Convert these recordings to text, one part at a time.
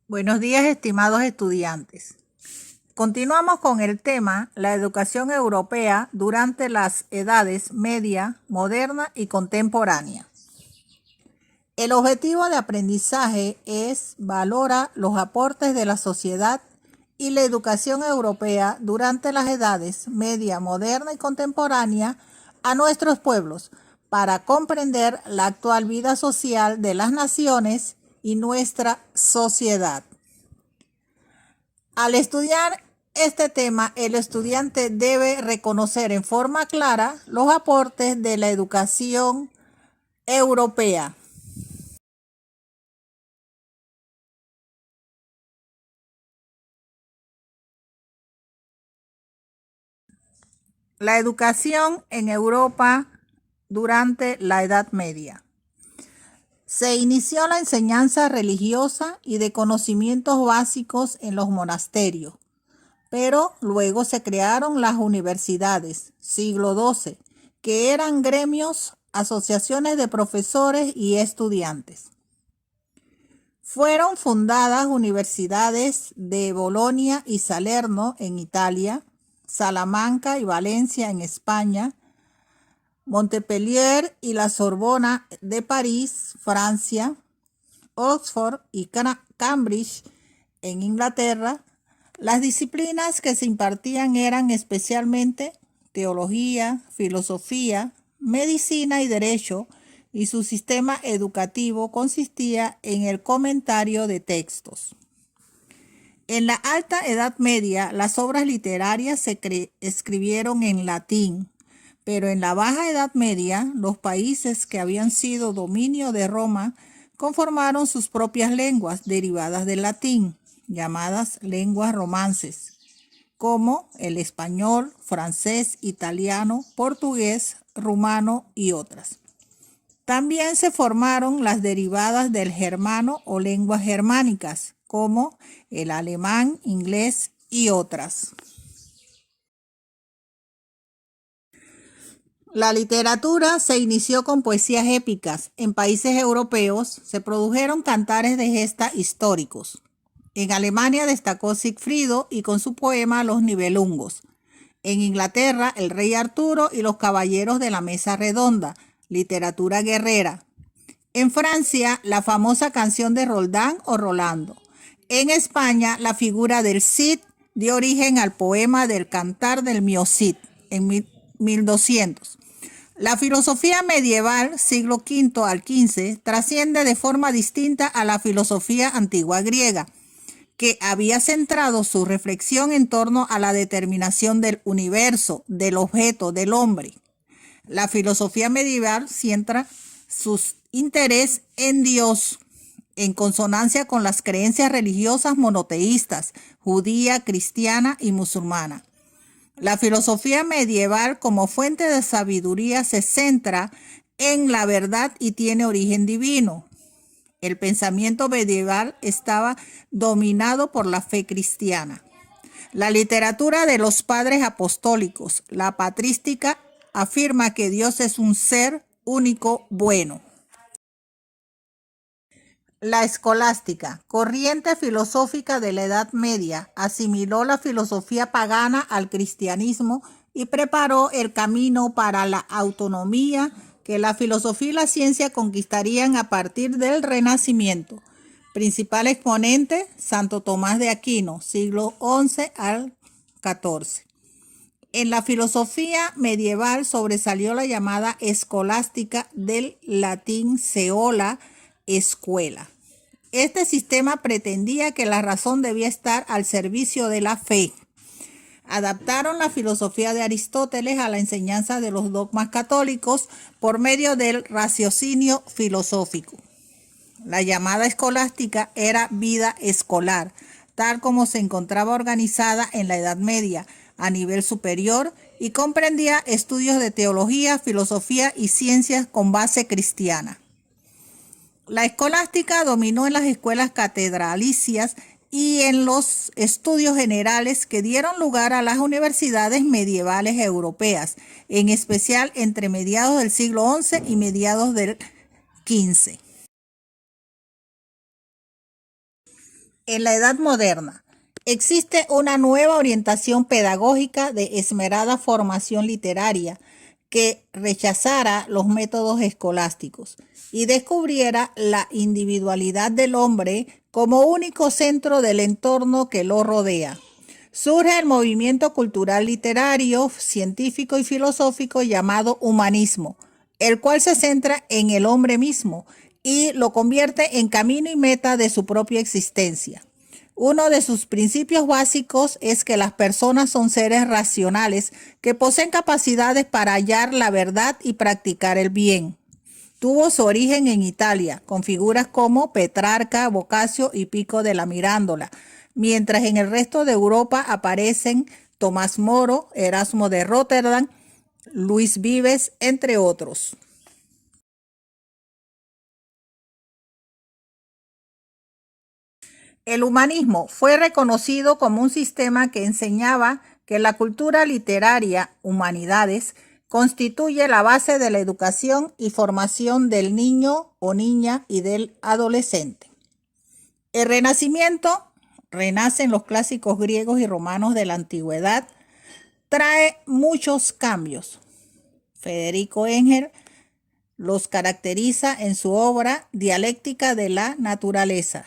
Buenos días, estimados estudiantes. Continuamos con el tema la educación europea durante las edades media, moderna y contemporánea. El objetivo de aprendizaje es valorar los aportes de la sociedad y la educación europea durante las edades media, moderna y contemporánea a nuestros pueblos para comprender la actual vida social de las naciones y nuestra sociedad. Al estudiar este tema, el estudiante debe reconocer en forma clara los aportes de la educación europea. La educación en Europa durante la Edad Media. Se inició la enseñanza religiosa y de conocimientos básicos en los monasterios, pero luego se crearon las universidades, siglo XII, que eran gremios, asociaciones de profesores y estudiantes. Fueron fundadas universidades de Bolonia y Salerno en Italia, Salamanca y Valencia en España, Montpellier y la Sorbona de París, Francia, Oxford y Cambridge en Inglaterra. Las disciplinas que se impartían eran especialmente teología, filosofía, medicina y derecho, y su sistema educativo consistía en el comentario de textos. En la Alta Edad Media, las obras literarias se escribieron en latín, pero en la Baja Edad Media, los países que habían sido dominio de Roma conformaron sus propias lenguas derivadas del latín, llamadas lenguas romances, como el español, francés, italiano, portugués, rumano y otras. También se formaron las derivadas del germano o lenguas germánicas, como el alemán, inglés y otras. La literatura se inició con poesías épicas. En países europeos se produjeron cantares de gesta históricos. En Alemania destacó Sigfrido y con su poema Los Nibelungos. En Inglaterra, el rey Arturo y los caballeros de la mesa redonda, literatura guerrera. En Francia, la famosa canción de Roldán o Rolando. En España, la figura del Cid dio origen al poema del Cantar del Mio Cid en 1200. La filosofía medieval, siglo V al XV, trasciende de forma distinta a la filosofía antigua griega, que había centrado su reflexión en torno a la determinación del universo, del objeto, del hombre. La filosofía medieval centra su interés en Dios, en consonancia con las creencias religiosas monoteístas, judía, cristiana y musulmana. La filosofía medieval como fuente de sabiduría se centra en la verdad y tiene origen divino. El pensamiento medieval estaba dominado por la fe cristiana. La literatura de los padres apostólicos, la patrística, afirma que Dios es un ser único bueno. La escolástica, corriente filosófica de la Edad Media, asimiló la filosofía pagana al cristianismo y preparó el camino para la autonomía que la filosofía y la ciencia conquistarían a partir del Renacimiento. Principal exponente, Santo Tomás de Aquino, siglo XI al XIV. En la filosofía medieval sobresalió la llamada escolástica, del latín seola, escuela. Este sistema pretendía que la razón debía estar al servicio de la fe. Adaptaron la filosofía de Aristóteles a la enseñanza de los dogmas católicos por medio del raciocinio filosófico. La llamada escolástica era vida escolar, tal como se encontraba organizada en la Edad Media, a nivel superior, y comprendía estudios de teología, filosofía y ciencias con base cristiana. La escolástica dominó en las escuelas catedralicias y en los estudios generales que dieron lugar a las universidades medievales europeas, en especial entre mediados del siglo XI y mediados del XV. En la Edad Moderna, existe una nueva orientación pedagógica de esmerada formación literaria que rechazara los métodos escolásticos y descubriera la individualidad del hombre como único centro del entorno que lo rodea. Surge el movimiento cultural literario, científico y filosófico llamado humanismo, el cual se centra en el hombre mismo y lo convierte en camino y meta de su propia existencia. Uno de sus principios básicos es que las personas son seres racionales que poseen capacidades para hallar la verdad y practicar el bien. Tuvo su origen en Italia, con figuras como Petrarca, Boccaccio y Pico de la Mirandola, mientras en el resto de Europa aparecen Tomás Moro, Erasmo de Rotterdam, Luis Vives, entre otros. El humanismo fue reconocido como un sistema que enseñaba que la cultura literaria, humanidades, constituye la base de la educación y formación del niño o niña y del adolescente. El Renacimiento, renacen los clásicos griegos y romanos de la antigüedad, trae muchos cambios. Federico Engel los caracteriza en su obra Dialéctica de la Naturaleza.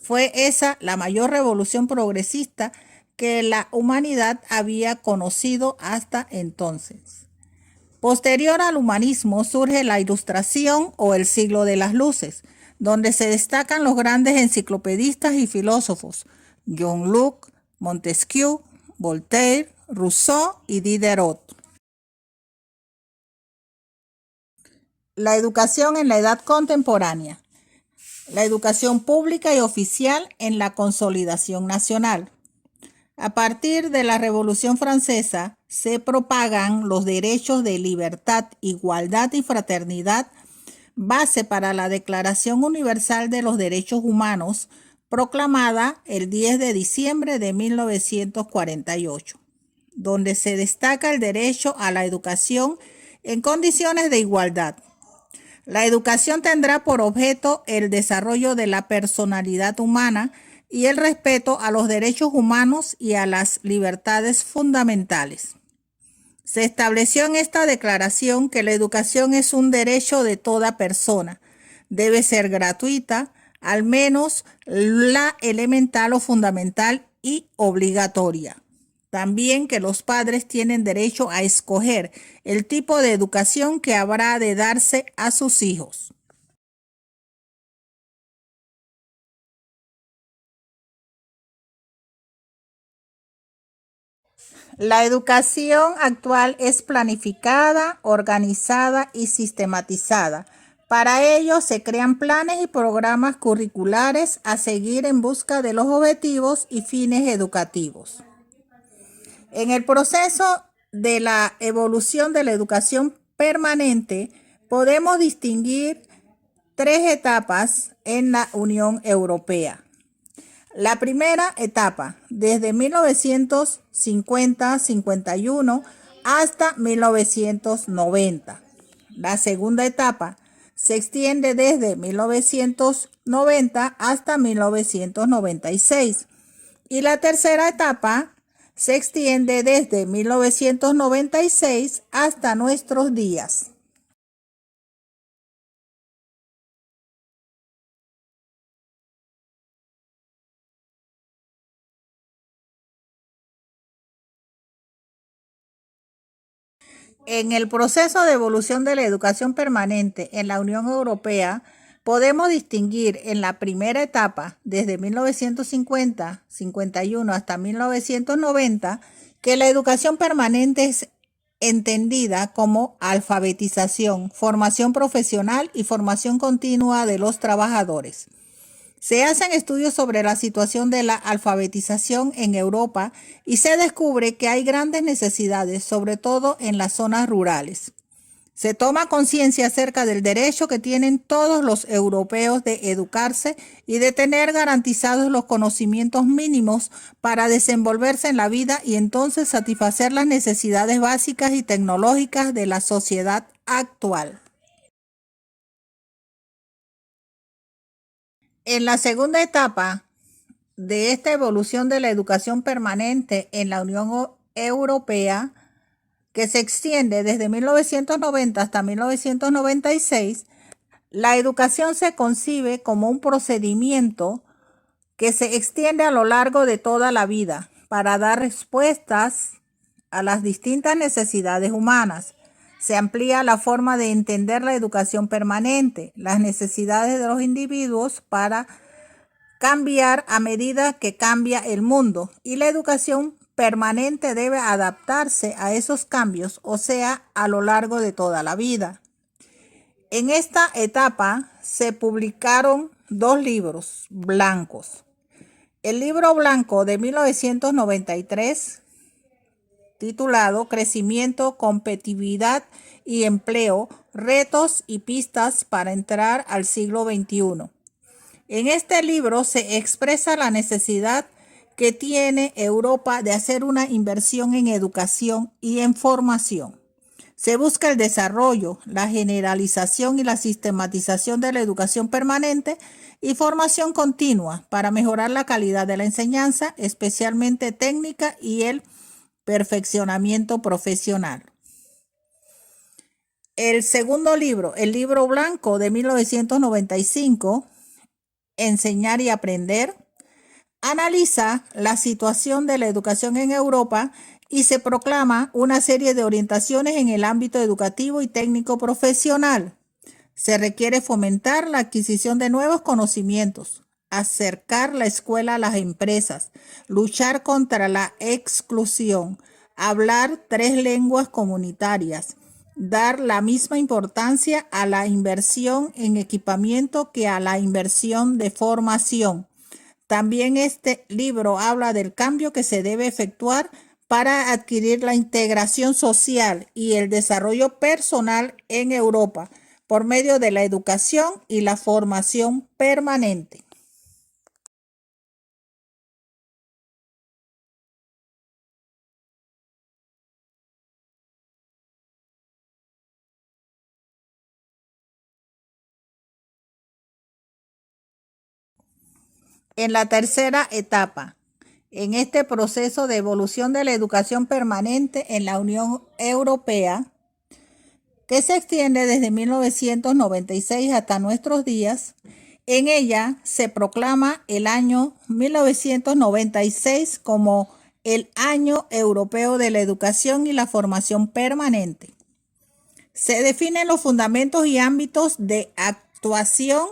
Fue esa la mayor revolución progresista que la humanidad había conocido hasta entonces. Posterior al humanismo surge la Ilustración o el siglo de las luces, donde se destacan los grandes enciclopedistas y filósofos, John Locke, Montesquieu, Voltaire, Rousseau y Diderot. La educación en la edad contemporánea. La educación pública y oficial en la consolidación nacional. A partir de la Revolución Francesa se propagan los derechos de libertad, igualdad y fraternidad, base para la Declaración Universal de los Derechos Humanos, proclamada el 10 de diciembre de 1948, donde se destaca el derecho a la educación en condiciones de igualdad. La educación tendrá por objeto el desarrollo de la personalidad humana y el respeto a los derechos humanos y a las libertades fundamentales. Se estableció en esta declaración que la educación es un derecho de toda persona. Debe ser gratuita, al menos la elemental o fundamental y obligatoria. También que los padres tienen derecho a escoger el tipo de educación que habrá de darse a sus hijos. La educación actual es planificada, organizada y sistematizada. Para ello se crean planes y programas curriculares a seguir en busca de los objetivos y fines educativos. En el proceso de la evolución de la educación permanente, podemos distinguir tres etapas en la Unión Europea. La primera etapa, desde 1950-51 hasta 1990. La segunda etapa se extiende desde 1990 hasta 1996. Y la tercera etapa se extiende desde 1996 hasta nuestros días. En el proceso de evolución de la educación permanente en la Unión Europea, podemos distinguir en la primera etapa, desde 1950-51 hasta 1990, que la educación permanente es entendida como alfabetización, formación profesional y formación continua de los trabajadores. Se hacen estudios sobre la situación de la alfabetización en Europa y se descubre que hay grandes necesidades, sobre todo en las zonas rurales. Se toma conciencia acerca del derecho que tienen todos los europeos de educarse y de tener garantizados los conocimientos mínimos para desenvolverse en la vida y entonces satisfacer las necesidades básicas y tecnológicas de la sociedad actual. En la segunda etapa, de esta evolución de la educación permanente en la Unión Europea, que se extiende desde 1990 hasta 1996, la educación se concibe como un procedimiento que se extiende a lo largo de toda la vida para dar respuestas a las distintas necesidades humanas. Se amplía la forma de entender la educación permanente, las necesidades de los individuos para cambiar a medida que cambia el mundo, y la educación permanente debe adaptarse a esos cambios, o sea, a lo largo de toda la vida. En esta etapa se publicaron 2 libros blancos. El libro blanco de 1993, titulado Crecimiento, Competitividad y Empleo, Retos y Pistas para entrar al siglo XXI. En este libro se expresa la necesidad que tiene Europa de hacer una inversión en educación y en formación. Se busca el desarrollo, la generalización y la sistematización de la educación permanente y formación continua para mejorar la calidad de la enseñanza, especialmente técnica, y el perfeccionamiento profesional. El segundo libro, el libro blanco de 1995, Enseñar y Aprender, analiza la situación de la educación en Europa y se proclama una serie de orientaciones en el ámbito educativo y técnico profesional. Se requiere fomentar la adquisición de nuevos conocimientos, acercar la escuela a las empresas, luchar contra la exclusión, hablar 3 lenguas comunitarias, dar la misma importancia a la inversión en equipamiento que a la inversión de formación. También este libro habla del cambio que se debe efectuar para adquirir la integración social y el desarrollo personal en Europa por medio de la educación y la formación permanente. En la tercera etapa, en este proceso de evolución de la educación permanente en la Unión Europea, que se extiende desde 1996 hasta nuestros días, en ella se proclama el año 1996 como el Año Europeo de la Educación y la Formación Permanente. Se definen los fundamentos y ámbitos de actuación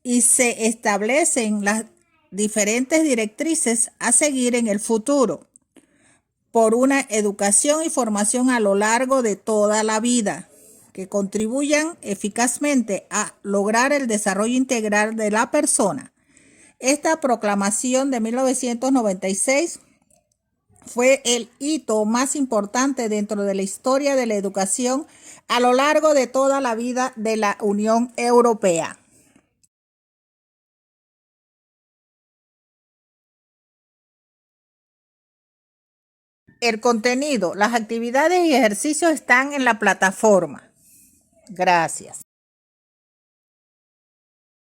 y se establecen las diferentes directrices a seguir en el futuro por una educación y formación a lo largo de toda la vida, que contribuyan eficazmente a lograr el desarrollo integral de la persona. Esta proclamación de 1996 fue el hito más importante dentro de la historia de la educación a lo largo de toda la vida de la Unión Europea. El contenido, las actividades y ejercicios están en la plataforma. Gracias.